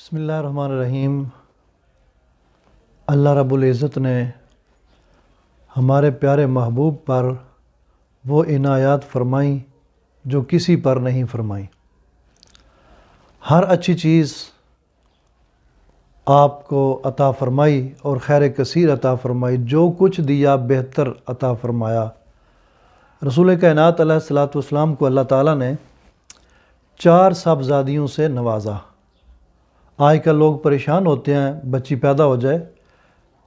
بسم اللہ الرحمن الرحیم۔ اللہ رب العزت نے ہمارے پیارے محبوب پر وہ عنایات فرمائیں جو کسی پر نہیں فرمائیں۔ ہر اچھی چیز آپ کو عطا فرمائی اور خیر کثیر عطا فرمائی، جو کچھ دیا بہتر عطا فرمایا۔ رسول کائنات علیہ الصلوۃ والسلام کو اللہ تعالیٰ نے 4 صاحبزادیوں سے نوازا۔ آج کل لوگ پریشان ہوتے ہیں بچی پیدا ہو جائے،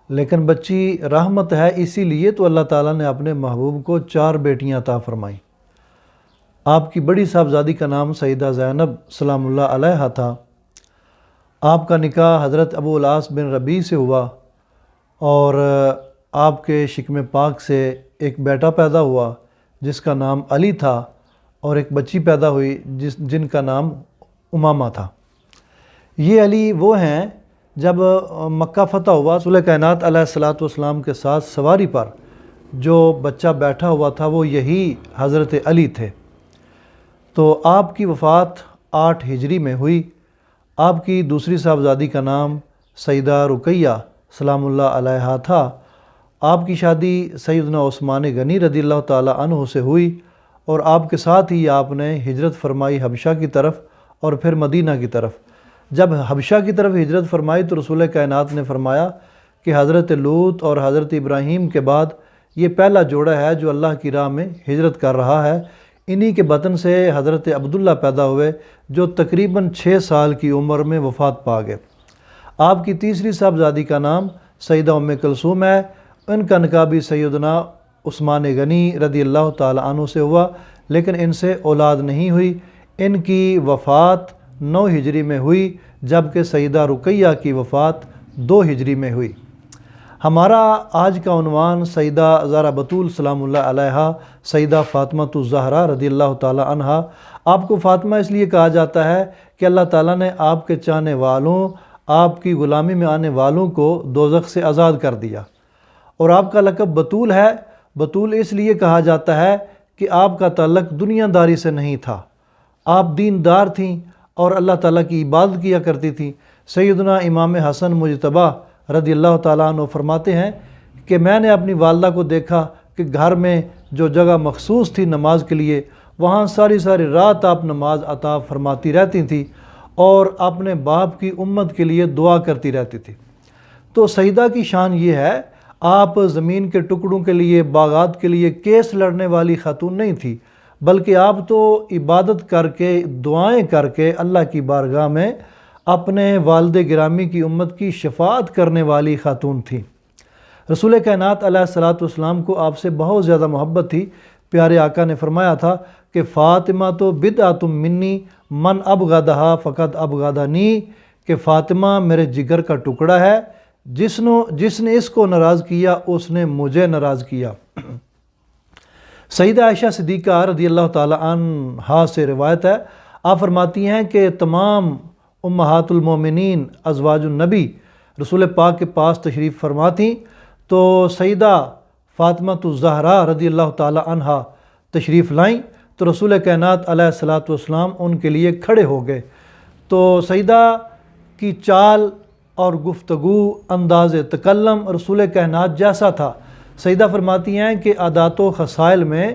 لیکن بچی رحمت ہے، اسی لیے تو اللہ تعالیٰ نے اپنے محبوب کو 4 بیٹیاں عطا فرمائیں۔ آپ کی بڑی صاحبزادی کا نام سیدہ زینب سلام اللہ علیہا تھا۔ آپ کا نکاح حضرت ابو العاص بن ربیع سے ہوا اور آپ کے شکم پاک سے ایک بیٹا پیدا ہوا جس کا نام علی تھا، اور ایک بچی پیدا ہوئی جن کا نام امامہ تھا۔ یہ علی وہ ہیں، جب مکہ فتح ہوا رسول کائنات علیہ الصلوۃ والسلام کے ساتھ سواری پر جو بچہ بیٹھا ہوا تھا وہ یہی حضرت علی تھے۔ تو آپ کی وفات 8 ہجری میں ہوئی۔ آپ کی دوسری صاحبزادی کا نام سیدہ رقیہ سلام اللہ علیہا تھا۔ آپ کی شادی سیدنا عثمان غنی رضی اللہ تعالیٰ عنہ سے ہوئی، اور آپ کے ساتھ ہی آپ نے ہجرت فرمائی حبشہ کی طرف اور پھر مدینہ کی طرف۔ جب حبشہ کی طرف ہجرت فرمائی تو رسول کائنات نے فرمایا کہ حضرت لوط اور حضرت ابراہیم کے بعد یہ پہلا جوڑا ہے جو اللہ کی راہ میں ہجرت کر رہا ہے۔ انہی کے بطن سے حضرت عبداللہ پیدا ہوئے جو تقریباً 6 سال کی عمر میں وفات پا گئے۔ آپ کی تیسری صاحبزادی کا نام سیدہ ام کلثوم ہے۔ ان کا نکاح بھی سیدنا عثمان غنی رضی اللہ تعالیٰ عنہ سے ہوا، لیکن ان سے اولاد نہیں ہوئی۔ ان کی وفات 9 ہجری میں ہوئی، جبکہ سیدہ رقیہ کی وفات 2 ہجری میں ہوئی۔ ہمارا آج کا عنوان سیدہ زہرا بتول سلام اللہ علیہا، سیدہ فاطمہ الزہرا رضی اللہ تعالیٰ عنہا۔ آپ کو فاطمہ اس لیے کہا جاتا ہے کہ اللہ تعالیٰ نے آپ کے چاہنے والوں، آپ کی غلامی میں آنے والوں کو دوزخ سے آزاد کر دیا۔ اور آپ کا لقب بتول ہے۔ بتول اس لیے کہا جاتا ہے کہ آپ کا تعلق دنیا داری سے نہیں تھا، آپ دیندار تھیں اور اللہ تعالیٰ کی عبادت کیا کرتی تھیں۔ سیدنا امام حسن مجتبیٰ رضی اللہ تعالیٰ عنہ فرماتے ہیں کہ میں نے اپنی والدہ کو دیکھا کہ گھر میں جو جگہ مخصوص تھی نماز کے لیے، وہاں ساری رات آپ نماز عطا فرماتی رہتی تھیں اور اپنے باپ کی امت کے لیے دعا کرتی رہتی تھی۔ تو سیدہ کی شان یہ ہے، آپ زمین کے ٹکڑوں کے لیے، باغات کے لیے کیس لڑنے والی خاتون نہیں تھی، بلکہ آپ تو عبادت کر کے، دعائیں کر کے اللہ کی بارگاہ میں اپنے والد گرامی کی امت کی شفاعت کرنے والی خاتون تھی۔ رسول کائنات علیہ الصلوۃ والسلام کو آپ سے بہت زیادہ محبت تھی۔ پیارے آقا نے فرمایا تھا کہ فاطمہ تو بدعۃ منی من ابغضھا فقد ابغضنی، کہ فاطمہ میرے جگر کا ٹکڑا ہے، جس نے اس کو ناراض کیا اس نے مجھے ناراض کیا۔ سیدہ عائشہ صدیقہ رضی اللہ تعالیٰ عنہا سے روایت ہے، آپ فرماتی ہیں کہ تمام امہات المومنین ازواج النبی رسول پاک کے پاس تشریف فرما تھیں، تو سیدہ فاطمہ الزہرا رضی اللہ تعالیٰ عنہا تشریف لائیں تو رسول کائنات علیہ الصلوۃ والسلام ان کے لیے کھڑے ہو گئے۔ تو سیدہ کی چال اور گفتگو، انداز تکلم رسول کائنات جیسا تھا۔ سیدہ فرماتی ہیں کہ عادات و خصائل میں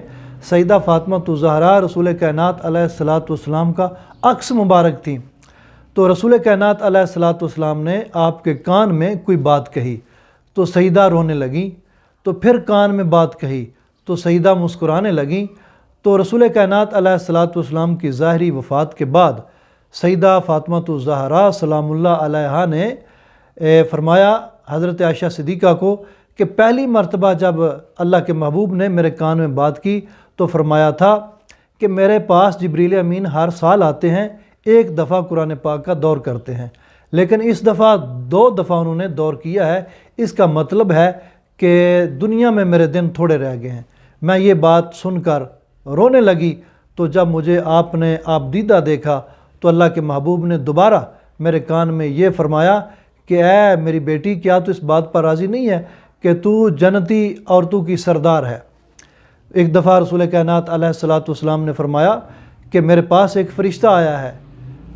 سیدہ فاطمہ الزہرا رسول کائنات علیہ الصلوۃ والسلام کا عکس مبارک تھیں۔ تو رسول کائنات علیہ الصلوۃ والسلام نے آپ کے کان میں کوئی بات کہی تو سیدہ رونے لگیں، تو پھر کان میں بات کہی تو سیدہ مسکرانے لگیں۔ تو رسول کائنات علیہ الصلوۃ والسلام کی ظاہری وفات کے بعد سیدہ فاطمہ الزہرا سلام اللہ علیہا نے فرمایا حضرت عائشہ صدیقہ کو کہ پہلی مرتبہ جب اللہ کے محبوب نے میرے کان میں بات کی تو فرمایا تھا کہ میرے پاس جبریل امین ہر سال آتے ہیں، 1 دفعہ قرآن پاک کا دور کرتے ہیں، لیکن اس دفعہ 2 دفعہ انہوں نے دور کیا ہے۔ اس کا مطلب ہے کہ دنیا میں میرے دن تھوڑے رہ گئے ہیں۔ میں یہ بات سن کر رونے لگی، تو جب مجھے آپ نے آپ دیدہ دیکھا تو اللہ کے محبوب نے دوبارہ میرے کان میں یہ فرمایا کہ اے میری بیٹی، کیا تو اس بات پر راضی نہیں ہے کہ تو جنتی عورتوں کی سردار ہے؟ ایک دفعہ رسول کائنات علیہ الصلوۃ والسلام نے فرمایا کہ میرے پاس ایک فرشتہ آیا ہے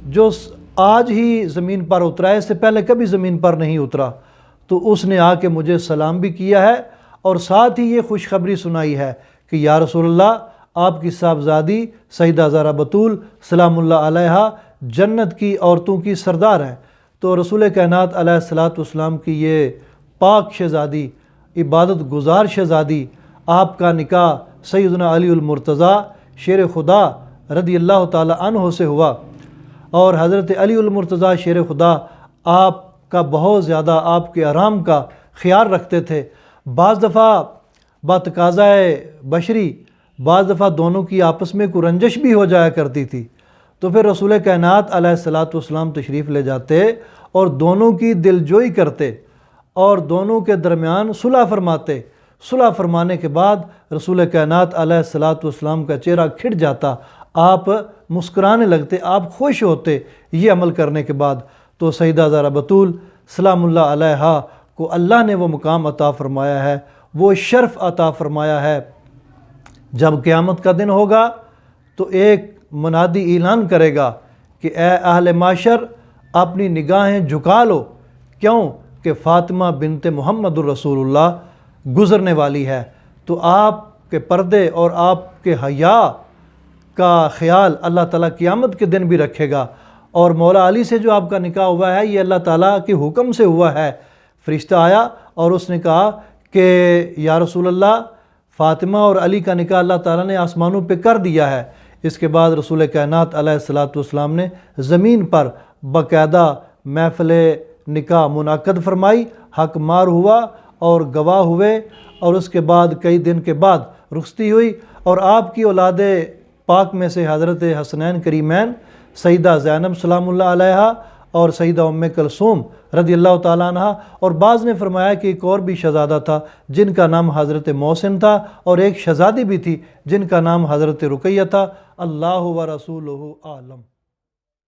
جو آج ہی زمین پر اترا ہے، اس سے پہلے کبھی زمین پر نہیں اترا۔ تو اس نے آ کے مجھے سلام بھی کیا ہے اور ساتھ ہی یہ خوشخبری سنائی ہے کہ یا رسول اللہ، آپ کی صاحبزادی سیدہ زہرا بتول سلام اللہ علیہا جنت کی عورتوں کی سردار ہیں۔ تو رسول کائنات علیہ الصلوۃ والسلام کی یہ پاک شہزادی، عبادت گزار شہزادی، آپ کا نکاح سیدنا علی المرتضیٰ شیر خدا رضی اللہ تعالی عنہ سے ہوا، اور حضرت علی المرتضیٰ شیر خدا آپ کا بہت زیادہ آپ کے آرام کا خیال رکھتے تھے۔ بعض دفعہ بتقاضائے بشری، بعض دفعہ دونوں کی آپس میں کوئی رنجش بھی ہو جایا کرتی تھی، تو پھر رسول کائنات علیہ الصلوۃ والسلام تشریف لے جاتے اور دونوں کی دلجوئی کرتے اور دونوں کے درمیان صلح فرماتے۔ صلح فرمانے کے بعد رسول کائنات علیہ الصلوۃ والسلام کا چہرہ کھٹ جاتا، آپ مسکرانے لگتے، آپ خوش ہوتے یہ عمل کرنے کے بعد۔ تو سیدہ زہرا بتول سلام اللہ علیہا کو اللہ نے وہ مقام عطا فرمایا ہے، وہ شرف عطا فرمایا ہے۔ جب قیامت کا دن ہوگا تو ایک منادی اعلان کرے گا کہ اے اہل معاشر، اپنی نگاہیں جھکا لو، کیوں کہ فاطمہ بنت محمد الرسول اللہ گزرنے والی ہے۔ تو آپ کے پردے اور آپ کے حیا کا خیال اللہ تعالیٰ قیامت کے دن بھی رکھے گا۔ اور مولا علی سے جو آپ کا نکاح ہوا ہے یہ اللہ تعالیٰ کے حکم سے ہوا ہے۔ فرشتہ آیا اور اس نے کہا کہ یا رسول اللہ، فاطمہ اور علی کا نکاح اللہ تعالیٰ نے آسمانوں پہ کر دیا ہے۔ اس کے بعد رسول کائنات علیہ الصلوۃ والسلام نے زمین پر باقاعدہ محفل نکاح منعقد فرمائی، حق مار ہوا اور گواہ ہوئے، اور اس کے بعد کئی دن کے بعد رخصتی ہوئی، اور آپ کی اولاد پاک میں سے حضرت حسنین کریمین سیدہ زینب سلام اللہ علیہا اور سیدہ ام کلثوم رضی اللہ تعالیٰ عنہ، اور بعض نے فرمایا کہ ایک اور بھی شہزادہ تھا جن کا نام حضرت محسن تھا، اور ایک شہزادی بھی تھی جن کا نام حضرت رقیہ تھا۔ اللہ و رسولہ عالم۔